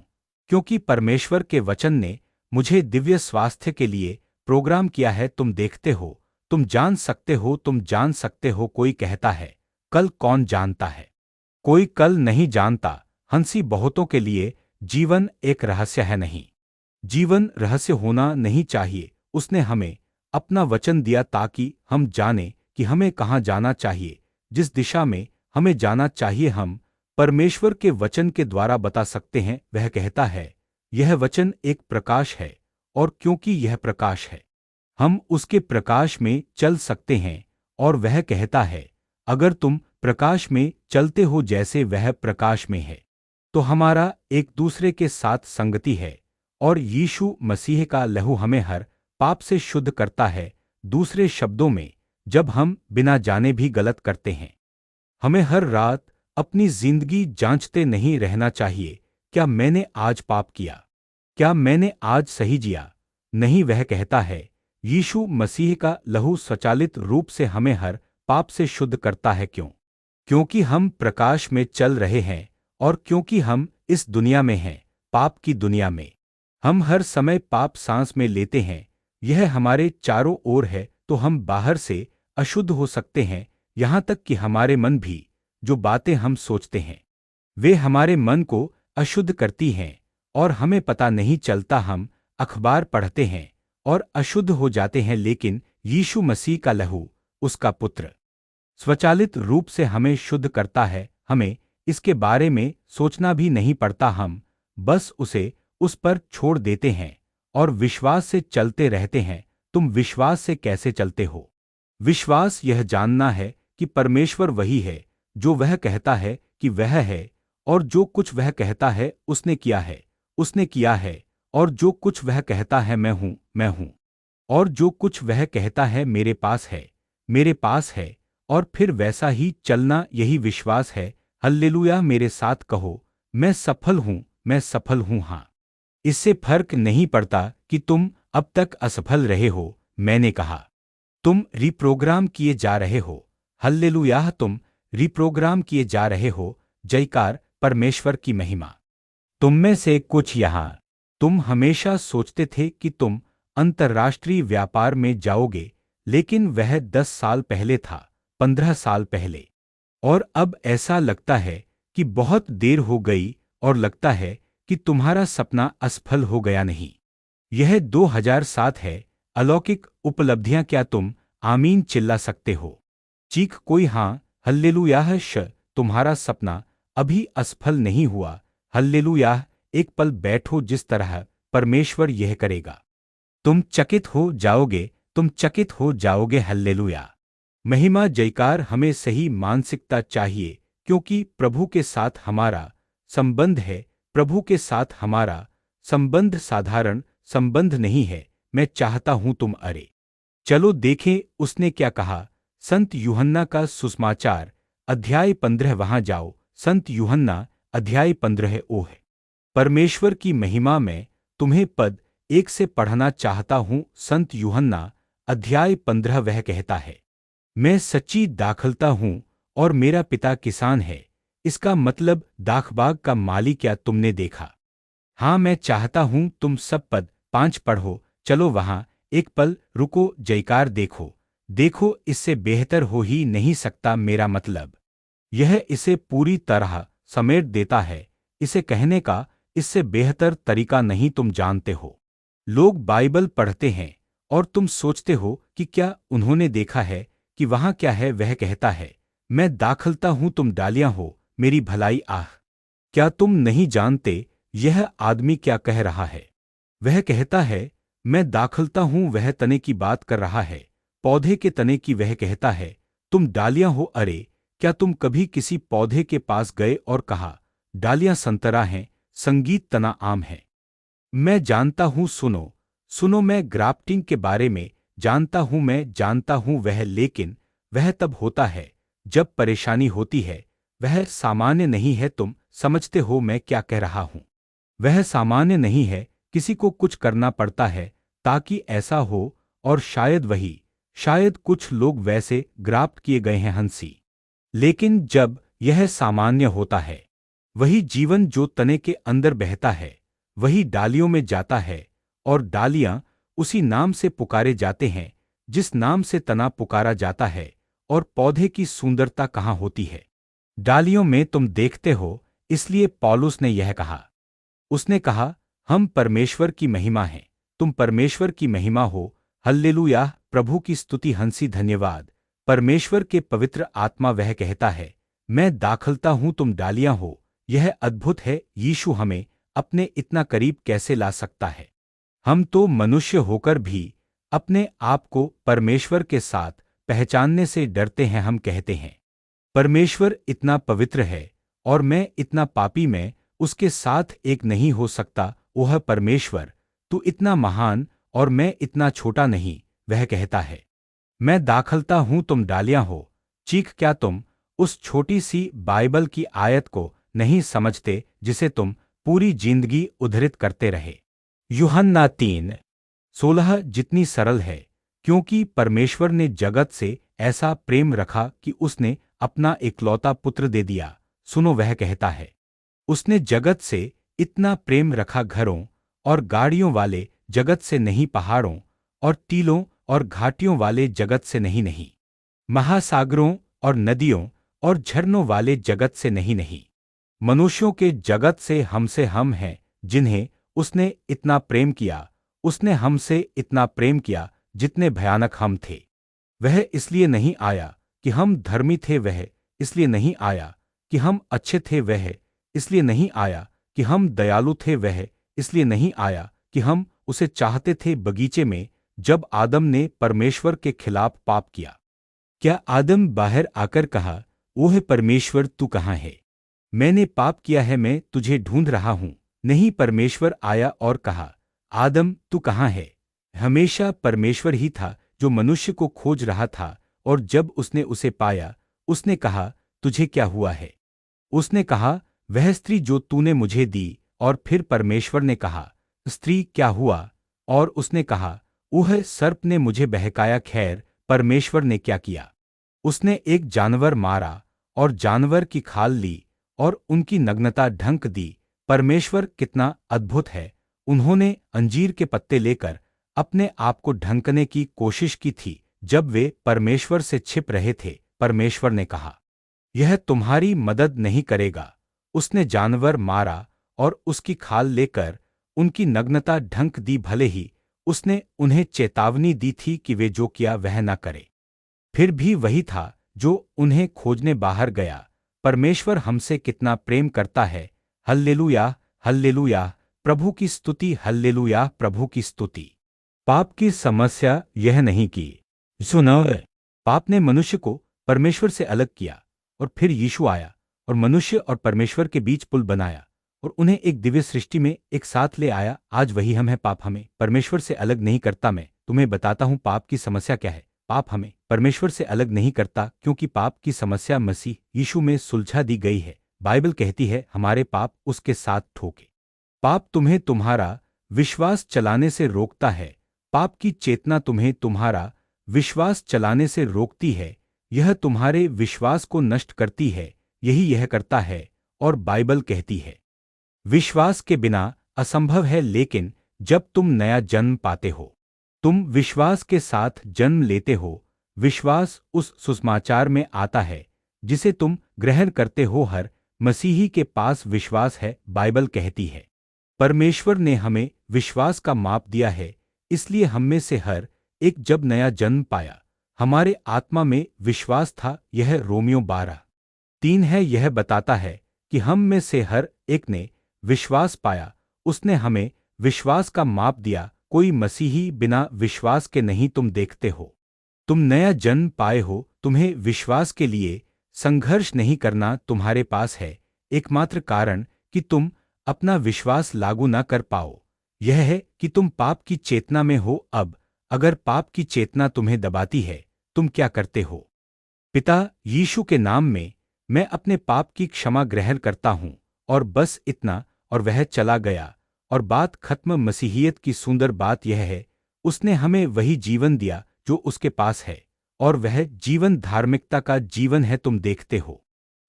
क्योंकि परमेश्वर के वचन ने मुझे दिव्य स्वास्थ्य के लिए प्रोग्राम किया है। तुम देखते हो, तुम जान सकते हो, तुम जान सकते हो। कोई कहता है कल, कौन जानता है? कोई कल नहीं जानता। हंसी बहुतों के लिए जीवन एक रहस्य है, नहीं। जीवन रहस्य होना नहीं चाहिए। उसने हमें अपना वचन दिया ताकि हम जाने कि हमें कहाँ जाना चाहिए, जिस दिशा में हमें जाना चाहिए। हम परमेश्वर के वचन के द्वारा बता सकते हैं। वह कहता है, यह वचन एक प्रकाश है, और क्योंकि यह प्रकाश है, हम उसके प्रकाश में चल सकते हैं। और वह कहता है, अगर तुम प्रकाश में चलते हो जैसे वह प्रकाश में है, तो हमारा एक दूसरे के साथ संगति है, और यीशु मसीह का लहू हमें हर पाप से शुद्ध करता है। दूसरे शब्दों में, जब हम बिना जाने भी गलत करते हैं, हमें हर रात अपनी जिंदगी जांचते नहीं रहना चाहिए। क्या मैंने आज पाप किया? क्या मैंने आज सही जिया? नहीं, वह कहता है, यीशु मसीह का लहू स्वचालित रूप से हमें हर पाप से शुद्ध करता है। क्यों? क्योंकि हम प्रकाश में चल रहे हैं, और क्योंकि हम इस दुनिया में हैं, पाप की दुनिया में। हम हर समय पाप सांस में लेते हैं, यह हमारे चारों ओर है, तो हम बाहर से अशुद्ध हो सकते हैं। यहाँ तक कि हमारे मन भी, जो बातें हम सोचते हैं, वे हमारे मन को अशुद्ध करती हैं, और हमें पता नहीं चलता। हम अखबार पढ़ते हैं और अशुद्ध हो जाते हैं, लेकिन यीशु मसीह का लहू, उसका पुत्र, स्वचालित रूप से हमें शुद्ध करता है। हमें इसके बारे में सोचना भी नहीं पड़ता, हम बस उसे उस पर छोड़ देते हैं और विश्वास से चलते रहते हैं। तुम विश्वास से कैसे चलते हो? विश्वास यह जानना है कि परमेश्वर वही है जो वह कहता है कि वह है, और जो कुछ वह कहता है उसने किया है, उसने किया है। और जो कुछ वह कहता है, मैं हूं, मैं हूं। और जो कुछ वह कहता है, मेरे पास है, मेरे पास है। और फिर वैसा ही चलना, यही विश्वास है। हल्लेलुया! मेरे साथ कहो, मैं सफल हूं, मैं सफल हूं। हां, इससे फर्क नहीं पड़ता कि तुम अब तक असफल रहे हो। मैंने कहा, तुम रिप्रोग्राम किए जा रहे हो। हल्लेलुया! तुम रिप्रोग्राम किए जा रहे हो। जयकार परमेश्वर की महिमा। तुम में से कुछ यहाँ, तुम हमेशा सोचते थे कि तुम अंतर्राष्ट्रीय व्यापार में जाओगे, लेकिन वह 10 साल पहले था, 15 साल पहले। और अब ऐसा लगता है कि बहुत देर हो गई, और लगता है कि तुम्हारा सपना असफल हो गया। नहीं, यह 2007 है। अलौकिक उपलब्धियां। क्या तुम आमीन चिल्ला सकते हो? चीख कोई, हां, हल्लेलुयाह! तुम्हारा सपना अभी असफल नहीं हुआ। हल्लेलुयाह! एक पल बैठो, जिस तरह परमेश्वर यह करेगा, तुम चकित हो जाओगे, तुम चकित हो जाओगे। हल्लेलुया! महिमा जयकार। हमें सही मानसिकता चाहिए, क्योंकि प्रभु के साथ हमारा संबंध है। प्रभु के साथ हमारा संबंध साधारण संबंध नहीं है। मैं चाहता हूं तुम अरे चलो देखें उसने क्या कहा। संत यूहन्ना का सुसमाचार अध्याय 15। वहां जाओ। संत यूहन्ना अध्याय 15। ओह परमेश्वर की महिमा में तुम्हें पद 1 से पढ़ना चाहता हूं। संत यूहन्ना अध्याय 15। वह कहता है, मैं सच्ची दाखलता हूं और मेरा पिता किसान है। इसका मतलब दाखबाग का मालिक। क्या तुमने देखा? हाँ, मैं चाहता हूं तुम सब पद 5 पढ़ो। चलो वहां एक पल रुको। जयकार देखो, देखो, इससे बेहतर हो ही नहीं सकता। मेरा मतलब यह इसे पूरी तरह समेट देता है। इसे कहने का इससे बेहतर तरीका नहीं तुम जानते हो। लोग बाइबल पढ़ते हैं और तुम सोचते हो कि क्या उन्होंने देखा है कि वहां क्या है। वह कहता है, मैं दाखलता हूं तुम डालियां हो, मेरी भलाई आह। क्या तुम नहीं जानते यह आदमी क्या कह रहा है? वह कहता है, मैं दाखलता हूं, वह तने की बात कर रहा है, पौधे के तने की। वह कहता है, तुम डालियां हो। अरे, क्या तुम कभी किसी पौधे के पास गए और कहा, डालियां संतरा हैं, संगीत तना आम है? मैं जानता हूं, सुनो सुनो, मैं ग्राफ्टिंग के बारे में जानता हूं, मैं जानता हूं वह। लेकिन वह तब होता है जब परेशानी होती है। वह सामान्य नहीं है। तुम समझते हो मैं क्या कह रहा हूं? वह सामान्य नहीं है। किसी को कुछ करना पड़ता है ताकि ऐसा हो। और शायद कुछ लोग वैसे ग्राफ्ट किए गए हैं हंसी। लेकिन जब यह सामान्य होता है, वही जीवन जो तने के अंदर बहता है वही डालियों में जाता है। और डालियां उसी नाम से पुकारे जाते हैं जिस नाम से तना पुकारा जाता है। और पौधे की सुंदरता कहाँ होती है? डालियों में, तुम देखते हो। इसलिए पौलुस ने यह कहा। उसने कहा, हम परमेश्वर की महिमा हैं। तुम परमेश्वर की महिमा हो। हल्लेलुया, प्रभु की स्तुति, हंसी, धन्यवाद परमेश्वर के पवित्र आत्मा। वह कहता है, मैं दाखलता हूं तुम डालियां हो। यह अद्भुत है। यीशु हमें अपने इतना करीब कैसे ला सकता है? हम तो मनुष्य होकर भी अपने आप को परमेश्वर के साथ पहचानने से डरते हैं। हम कहते हैं, परमेश्वर इतना पवित्र है और मैं इतना पापी, मैं उसके साथ एक नहीं हो सकता। ओह परमेश्वर, तू इतना महान और मैं इतना छोटा नहीं। वह कहता है, मैं दाखलता हूं तुम डालियां हो। चीख, क्या तुम उस छोटी सी बाइबल की आयत को नहीं समझते जिसे तुम पूरी जिंदगी उद्धृत करते रहे? यूहन्ना 3:16 जितनी सरल है, क्योंकि परमेश्वर ने जगत से ऐसा प्रेम रखा कि उसने अपना इकलौता पुत्र दे दिया। सुनो, वह कहता है, उसने जगत से इतना प्रेम रखा, घरों और गाड़ियों वाले जगत से नहीं, पहाड़ों और टीलों और घाटियों वाले जगत से नहीं, नहीं महासागरों और नदियों और झरनों वाले जगत से नहीं, नहीं मनुष्यों के जगत से, हमसे। हम हैं जिन्हें उसने इतना प्रेम किया। उसने हमसे इतना प्रेम किया जितने भयानक हम थे। वह इसलिए नहीं आया कि हम धर्मी थे, वह इसलिए नहीं आया कि हम अच्छे थे, वह इसलिए नहीं आया कि हम दयालु थे, वह इसलिए नहीं आया कि हम उसे चाहते थे। बगीचे में जब आदम ने परमेश्वर के खिलाफ पाप किया, क्या आदम बाहर आकर कहा, ओह परमेश्वर तू कहाँ है? मैंने पाप किया है, मैं तुझे ढूंढ रहा हूं। नहीं, परमेश्वर आया और कहा, आदम तू कहाँ है? हमेशा परमेश्वर ही था जो मनुष्य को खोज रहा था। और जब उसने उसे पाया, उसने कहा, तुझे क्या हुआ है? उसने कहा, वह स्त्री जो तूने मुझे दी। और फिर परमेश्वर ने कहा, स्त्री क्या हुआ? और उसने कहा, वह सर्प ने मुझे बहकाया। खैर, परमेश्वर ने क्या किया? उसने एक जानवर मारा और जानवर की खाल ली और उनकी नग्नता ढंक दी। परमेश्वर कितना अद्भुत है। उन्होंने अंजीर के पत्ते लेकर अपने आप को ढंकने की कोशिश की थी जब वे परमेश्वर से छिप रहे थे। परमेश्वर ने कहा, यह तुम्हारी मदद नहीं करेगा। उसने जानवर मारा और उसकी खाल लेकर उनकी नग्नता ढंक दी। भले ही उसने उन्हें चेतावनी दी थी कि वे जो किया वह न करे, फिर भी वही था जो उन्हें खोजने बाहर गया। परमेश्वर हमसे कितना प्रेम करता है। हल्लेलुया, हल्लेलुया, प्रभु की स्तुति, हल्लेलुया, प्रभु की स्तुति। पाप की समस्या यह नहीं कि, सुनो, पाप ने मनुष्य को परमेश्वर से अलग किया और फिर यीशु आया और मनुष्य और परमेश्वर के बीच पुल बनाया और उन्हें एक दिव्य सृष्टि में एक साथ ले आया। आज वही हम हैं। पाप हमें परमेश्वर से अलग नहीं करता। मैं तुम्हें बताता हूं पाप की समस्या क्या है। पाप हमें परमेश्वर से अलग नहीं करता, क्योंकि पाप की समस्या मसीह यीशु में सुलझा दी गई है। बाइबल कहती है, हमारे पाप उसके साथ ठोके। पाप तुम्हें तुम्हारा विश्वास चलाने से रोकता है। पाप की चेतना तुम्हें तुम्हारा विश्वास चलाने से रोकती है। यह तुम्हारे विश्वास को नष्ट करती है। यही यह करता है। और बाइबल कहती है, विश्वास के बिना असंभव है। लेकिन जब तुम नया जन्म पाते हो, तुम विश्वास के साथ जन्म लेते हो। विश्वास उस सुसमाचार में आता है जिसे तुम ग्रहण करते हो हर मसीही के पास विश्वास है, बाइबल कहती है। परमेश्वर ने हमें विश्वास का माप दिया है, इसलिए हम में से हर एक जब नया जन्म पाया, हमारे आत्मा में विश्वास था। यह रोमियो 12:3 है। यह बताता है कि हम में से हर एक ने विश्वास पाया, उसने हमें विश्वास का माप दिया। कोई मसीही बिना विश्वास के नहीं। तुम देखते हो, तुम नया जन्म पाए हो, तुम्हें विश्वास के लिए संघर्ष नहीं करना। तुम्हारे पास है एकमात्र कारण कि तुम अपना विश्वास लागू न कर पाओ, यह है कि तुम पाप की चेतना में हो। अब अगर पाप की चेतना तुम्हें दबाती है, तुम क्या करते हो? पिता यीशु के नाम में मैं अपने पाप की क्षमा ग्रहण करता हूं, और बस इतना, और वह चला गया और बात खत्म। मसीहियत की सुंदर बात यह है, उसने हमें वही जीवन दिया जो उसके पास है, और वह जीवन धार्मिकता का जीवन है। तुम देखते हो,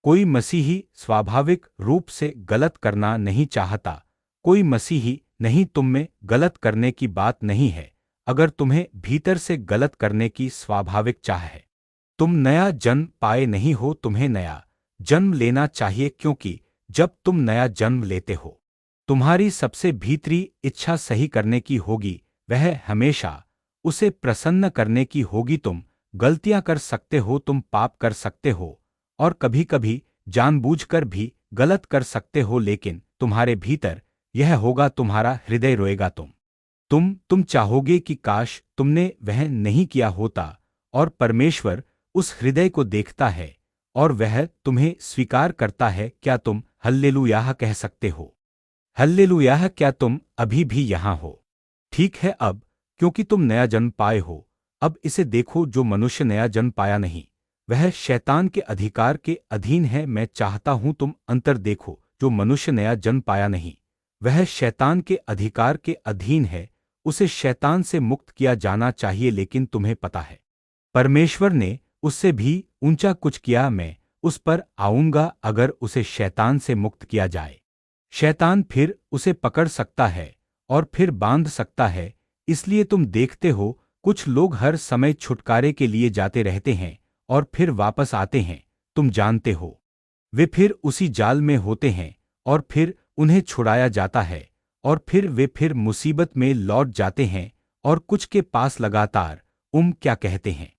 कोई मसीही स्वाभाविक रूप से गलत करना नहीं चाहता। कोई मसीही नहीं, तुम में गलत करने की बात नहीं है। अगर तुम्हें भीतर से गलत करने की स्वाभाविक चाह है, तुम नया जन्म पाए नहीं हो। तुम्हें नया जन्म लेना चाहिए, क्योंकि जब तुम नया जन्म लेते हो, तुम्हारी सबसे भीतरी इच्छा सही करने की होगी। वह हमेशा उसे प्रसन्न करने की होगी। तुम गलतियां कर सकते हो, तुम पाप कर सकते हो, और कभी-कभी जानबूझकर भी गलत कर सकते हो, लेकिन तुम्हारे भीतर यह होगा, तुम्हारा हृदय रोएगा। तुम चाहोगे कि काश तुमने वह नहीं किया होता, और परमेश्वर उस हृदय को देखता है और वह तुम्हें स्वीकार करता है। क्या तुम हल्लेलुयाह कह सकते हो? हल्लेलुयाह! क्या तुम अभी भी यहां हो? ठीक है, अब क्योंकि तुम नया जन्म पाए हो। अब इसे देखो, जो मनुष्य नया जन्म पाया नहीं, वह शैतान के अधिकार के अधीन है। मैं चाहता हूं तुम अंतर देखो, जो मनुष्य नया जन्म पाया नहीं, वह शैतान के अधिकार के अधीन है। उसे शैतान से मुक्त किया जाना चाहिए, लेकिन तुम्हें पता है परमेश्वर ने उससे भी ऊंचा कुछ किया। मैं उस पर आऊंगा। अगर उसे शैतान से मुक्त किया जाए, शैतान फिर उसे पकड़ सकता है और फिर बांध सकता है। इसलिए तुम देखते हो, कुछ लोग हर समय छुटकारे के लिए जाते रहते हैं और फिर वापस आते हैं। तुम जानते हो, वे फिर उसी जाल में होते हैं और फिर उन्हें छुड़ाया जाता है, और फिर वे फिर मुसीबत में लौट जाते हैं। और कुछ के पास लगातार क्या कहते हैं,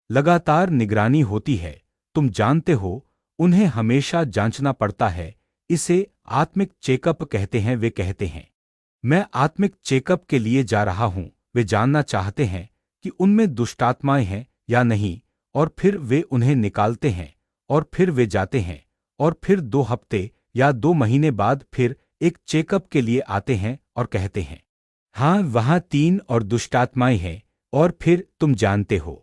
लगातार निगरानी होती है। तुम जानते हो, उन्हें हमेशा जांचना पड़ता है। इसे आत्मिक चेकअप कहते हैं। वे कहते हैं, मैं आत्मिक चेकअप के लिए जा रहा हूं। वे जानना चाहते हैं कि उनमें दुष्टात्माएं हैं या नहीं, और फिर वे उन्हें निकालते हैं, और फिर वे जाते हैं, और फिर 2 हफ्ते या 2 महीने बाद फिर एक चेकअप के लिए आते हैं और कहते हैं, हाँ, वहां 3 और दुष्टात्माएं हैं। और फिर तुम जानते हो,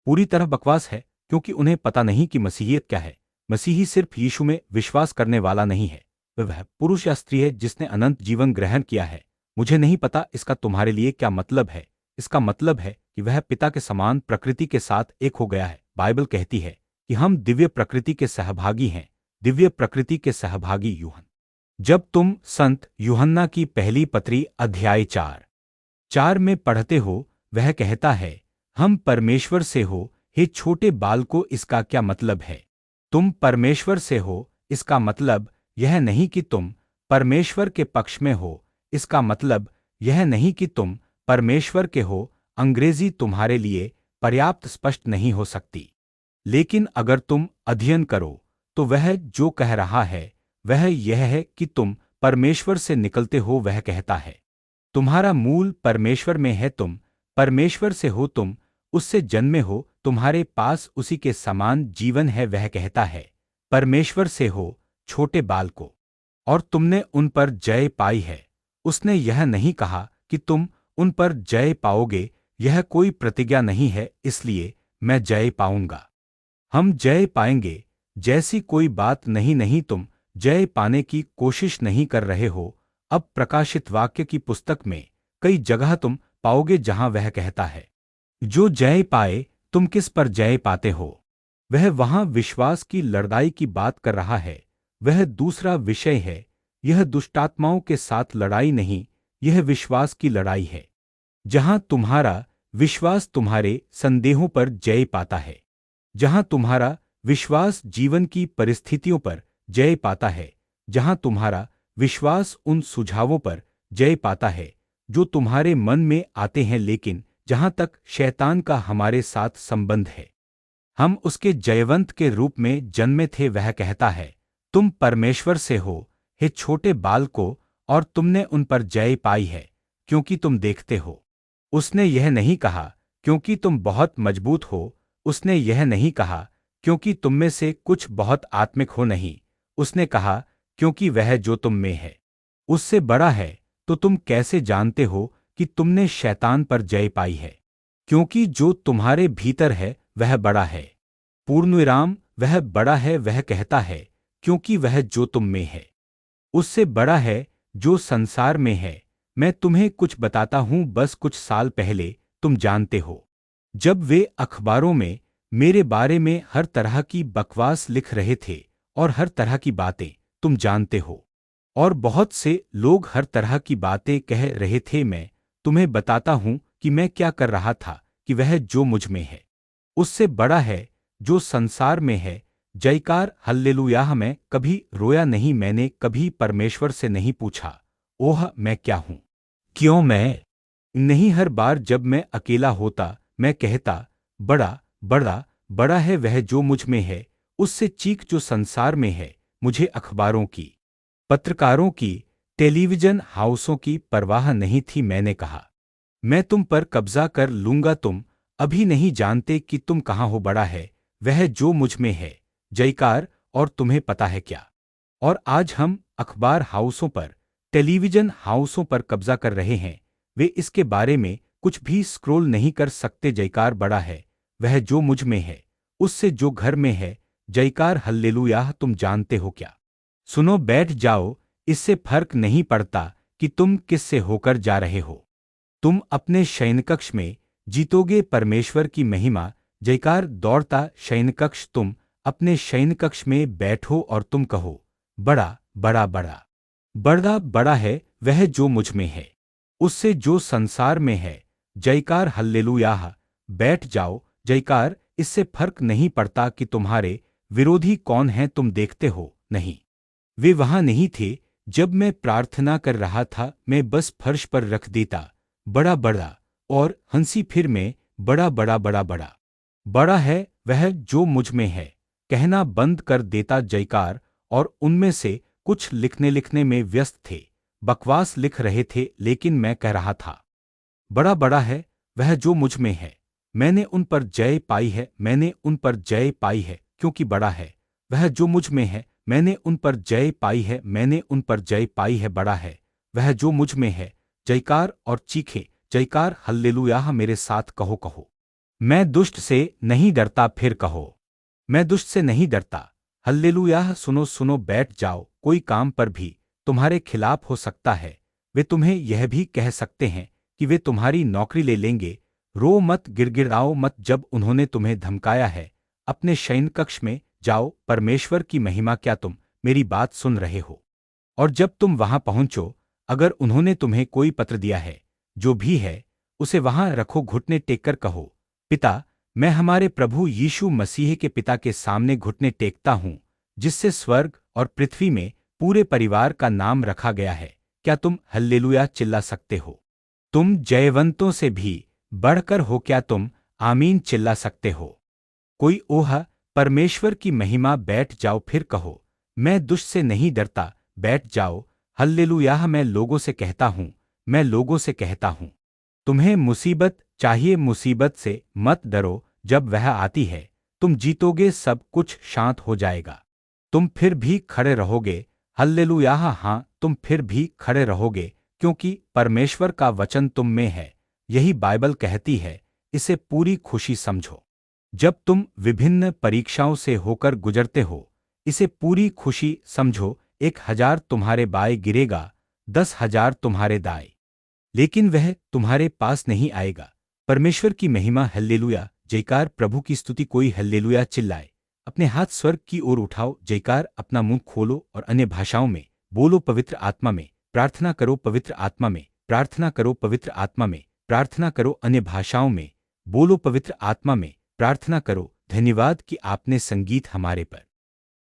पूरी तरह बकवास है, क्योंकि उन्हें पता नहीं कि मसीहियत क्या है। मसीही सिर्फ यीशु में विश्वास करने वाला नहीं है, वह पुरुष या स्त्री है जिसने अनंत जीवन ग्रहण किया है। मुझे नहीं पता इसका तुम्हारे लिए क्या मतलब है। इसका मतलब है कि वह पिता के समान प्रकृति के साथ एक हो गया है। बाइबल कहती है कि हम दिव्य प्रकृति के सहभागी हैं, दिव्य प्रकृति के सहभागी। यूहन्ना, जब तुम संत यूहन्ना की पहली पत्री अध्याय 4:4 में पढ़ते हो, वह कहता है, हम परमेश्वर से हो। हे छोटे बालकों, इसका क्या मतलब है? तुम परमेश्वर से हो, इसका मतलब यह नहीं कि तुम परमेश्वर के पक्ष में हो। इसका मतलब यह नहीं कि तुम परमेश्वर के हो। अंग्रेजी तुम्हारे लिए पर्याप्त स्पष्ट नहीं हो सकती, लेकिन अगर तुम अध्ययन करो तो वह जो कह रहा है वह यह है कि तुम परमेश्वर से निकलते हो। वह कहता है, तुम्हारा मूल परमेश्वर में है, तुम परमेश्वर से हो, तुम उससे जन्मे हो, तुम्हारे पास उसी के समान जीवन है। वह कहता है, परमेश्वर से हो छोटे बालकों, और तुमने उन पर जय पाई है। उसने यह नहीं कहा कि तुम उन पर जय पाओगे, यह कोई प्रतिज्ञा नहीं है, इसलिए मैं जय पाऊंगा, हम जय पाएंगे जैसी कोई बात नहीं। तुम जय पाने की कोशिश नहीं कर रहे हो। अब प्रकाशित वाक्य की पुस्तक में कई जगह तुम पाओगे जहां वह कहता है, जो जय पाए। तुम किस पर जय पाते हो? वह वहां विश्वास की लड़ाई की बात कर रहा है। वह दूसरा विषय है। यह दुष्टात्माओं के साथ लड़ाई नहीं, यह विश्वास की लड़ाई है, जहां तुम्हारा विश्वास तुम्हारे संदेहों पर जय पाता है, जहां तुम्हारा विश्वास जीवन की परिस्थितियों पर जय पाता है, जहां तुम्हारा विश्वास उन सुझावों पर जय पाता है जो तुम्हारे मन में आते हैं, लेकिन जहां तक शैतान का हमारे साथ संबंध है, हम उसके जयवंत के रूप में जन्मे थे। वह कहता है, तुम परमेश्वर से हो, हे छोटे बालकों, और तुमने उन पर जय पाई है क्योंकि तुम देखते हो। उसने यह नहीं कहा क्योंकि तुम बहुत मजबूत हो, उसने यह नहीं कहा क्योंकि तुम में से कुछ बहुत आत्मिक हो, नहीं, उसने कहा क्योंकि वह जो तुम में है उससे बड़ा है। तो तुम कैसे जानते हो कि तुमने शैतान पर जय पाई है? क्योंकि जो तुम्हारे भीतर है वह बड़ा है। पूर्णविराम, वह बड़ा है, वह कहता है, क्योंकि वह जो तुम में है उससे बड़ा है जो संसार में है। मैं तुम्हें कुछ बताता हूं, बस कुछ साल पहले तुम जानते हो, जब वे अखबारों में मेरे बारे में हर तरह की बकवास लिख रहे थे और हर तरह की बातें, तुम जानते हो, और बहुत से लोग हर तरह की बातें कह रहे थे, मैं तुम्हें बताता हूं कि मैं क्या कर रहा था, कि वह जो मुझ में है उससे बड़ा है जो संसार में है। जयकार हल्लेलुयाह। मैं कभी रोया नहीं, मैंने कभी परमेश्वर से नहीं पूछा, ओह मैं क्या हूं, क्यों मैं नहीं। हर बार जब मैं अकेला होता मैं कहता, बड़ा बड़ा बड़ा है वह जो मुझ में है उससे चीख जो संसार में है। मुझे अखबारों की, पत्रकारों की, टेलीविजन हाउसों की परवाह नहीं थी। मैंने कहा, मैं तुम पर कब्जा कर लूंगा, तुम अभी नहीं जानते कि तुम कहाँ हो। बड़ा है वह जो मुझ में है। जयकार। और तुम्हें पता है क्या? और आज हम अखबार हाउसों पर, टेलीविजन हाउसों पर कब्जा कर रहे हैं। वे इसके बारे में कुछ भी स्क्रोल नहीं कर सकते। जयकार। बड़ा है वह जो मुझ में है उससे जो घर में है। जयकार हल्लेलुयाह। तुम जानते हो क्या? सुनो, बैठ जाओ, इससे फर्क नहीं पड़ता कि तुम किससे होकर जा रहे हो। तुम अपने शयनकक्ष में जीतोगे परमेश्वर की महिमा। जयकार। दौड़ता शयनकक्ष। तुम अपने शयनकक्ष में बैठो और तुम कहो, बड़ा बड़ा बड़ा बड़ा बड़ा है वह जो मुझ में है उससे जो संसार में है। जयकार हल्लेलुयाह। बैठ जाओ। जयकार। इससे फर्क नहीं पड़ता कि तुम्हारे विरोधी कौन हैं, तुम देखते हो, नहीं, वे वहां नहीं थे जब मैं प्रार्थना कर रहा था। मैं बस फर्श पर रख देता, बड़ा बड़ा, और हंसी, फिर मैं बड़ा बड़ा बड़ा बड़ा बड़ा है वह जो मुझ में है कहना बंद कर देता। जयकार। और उनमें से कुछ लिखने में व्यस्त थे, बकवास लिख रहे थे, लेकिन मैं कह रहा था, बड़ा बड़ा है वह जो मुझ में है। मैंने उन पर जय पाई है, मैंने उन पर जय पाई है, क्योंकि बड़ा है वह जो मुझ में है। मैंने उन पर जय पाई है, मैंने उन पर जय पाई है। बड़ा है वह जो मुझ में है। जयकार। और चीखे। जयकार हल्लेलुयाह। मेरे साथ कहो, कहो, मैं दुष्ट से नहीं डरता। फिर कहो, मैं दुष्ट से नहीं डरता। हल्लेलुयाह। सुनो सुनो, बैठ जाओ। कोई काम पर भी तुम्हारे खिलाफ हो सकता है। वे तुम्हें यह भी कह सकते हैं कि वे तुम्हारी नौकरी ले लेंगे। रो मत, गिड़गिड़ाओ मत। जब उन्होंने तुम्हें धमकाया है, अपने शयनकक्ष में जाओ। परमेश्वर की महिमा। क्या तुम मेरी बात सुन रहे हो? और जब तुम वहां पहुंचो, अगर उन्होंने तुम्हें कोई पत्र दिया है, जो भी है, उसे वहां रखो। घुटने टेककर कहो, पिता, मैं हमारे प्रभु यीशु मसीह के पिता के सामने घुटने टेकता हूं, जिससे स्वर्ग और पृथ्वी में पूरे परिवार का नाम रखा गया है। क्या तुम हल्लेलुया चिल्ला सकते हो? तुम जयवंतों से भी बढ़कर हो। क्या तुम आमीन चिल्ला सकते हो? कोई ओह, परमेश्वर की महिमा। बैठ जाओ। फिर कहो, मैं दुष्ट से नहीं डरता। बैठ जाओ। हल्लेलुयाह। मैं लोगों से कहता हूं, मैं लोगों से कहता हूं, तुम्हें मुसीबत चाहिए, मुसीबत से मत डरो। जब वह आती है तुम जीतोगे, सब कुछ शांत हो जाएगा, तुम फिर भी खड़े रहोगे। हल्लेलुयाह। हाँ, तुम फिर भी खड़े रहोगे, क्योंकि परमेश्वर का वचन तुम में है। यही बाइबल कहती है, इसे पूरी खुशी समझो। जब तुम विभिन्न परीक्षाओं से होकर गुजरते हो, इसे पूरी खुशी समझो। 1000 तुम्हारे बाएं गिरेगा, 10,000 तुम्हारे दाएं, लेकिन वह तुम्हारे पास नहीं आएगा। परमेश्वर की महिमा। हल्लेलुया। जयकार। प्रभु की स्तुति। कोई हल्लेलुया चिल्लाए। अपने हाथ स्वर्ग की ओर उठाओ। जयकार। अपना मुंह खोलो और अन्य भाषाओं में बोलो। पवित्र आत्मा में प्रार्थना करो, पवित्र आत्मा में प्रार्थना करो, पवित्र आत्मा में प्रार्थना करो। अन्य भाषाओं में बोलो, पवित्र आत्मा में प्रार्थना करो। धन्यवाद कि आपने संगीत हमारे पर।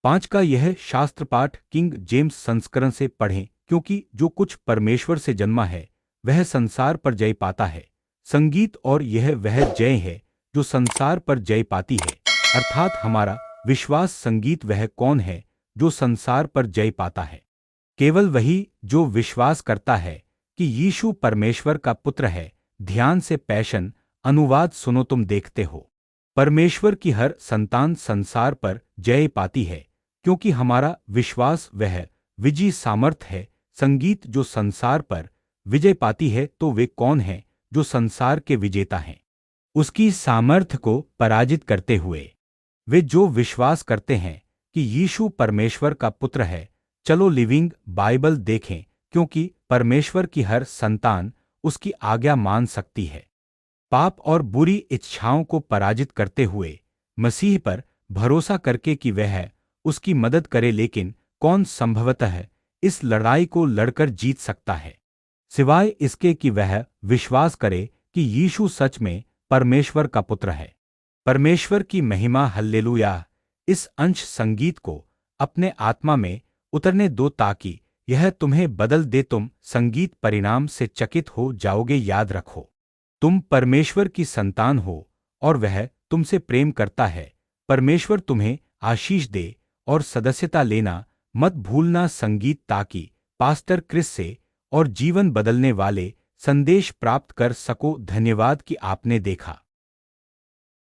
5 का यह शास्त्र पाठ किंग जेम्स संस्करण से पढ़ें, क्योंकि जो कुछ परमेश्वर से जन्मा है वह संसार पर जय पाता है। संगीत और यह वह जय है जो संसार पर जय पाती है, अर्थात हमारा विश्वास। संगीत वह कौन है जो संसार पर जय पाता है? केवल वही जो विश्वास करता है कि यीशु परमेश्वर का पुत्र है। ध्यान से पैशन अनुवाद सुनो। तुम देखते हो परमेश्वर की हर संतान संसार पर जय पाती है, क्योंकि हमारा विश्वास वह विजयी सामर्थ है। संगीत जो संसार पर विजय पाती है, तो वे कौन हैं जो संसार के विजेता हैं? उसकी सामर्थ को पराजित करते हुए वे जो विश्वास करते हैं कि यीशु परमेश्वर का पुत्र है। चलो लिविंग बाइबल देखें, क्योंकि परमेश्वर की हर संतान उसकी आज्ञा मान सकती है। पाप और बुरी इच्छाओं को पराजित करते हुए मसीह पर भरोसा करके कि वह उसकी मदद करे। लेकिन कौन संभवतः इस लड़ाई को लड़कर जीत सकता है, सिवाय इसके कि वह विश्वास करे कि यीशु सच में परमेश्वर का पुत्र है। परमेश्वर की महिमा, हल्लेलुया। इस अंश संगीत को अपने आत्मा में उतरने दो ताकि यह तुम्हें बदल दे। तुम संगीत परिणाम से चकित हो जाओगे। याद रखो, तुम परमेश्वर की संतान हो और वह तुमसे प्रेम करता है। परमेश्वर तुम्हें आशीष दे और सदस्यता लेना मत भूलना। संगीत ताकि पास्टर क्रिस से और जीवन बदलने वाले संदेश प्राप्त कर सको। धन्यवाद कि आपने देखा।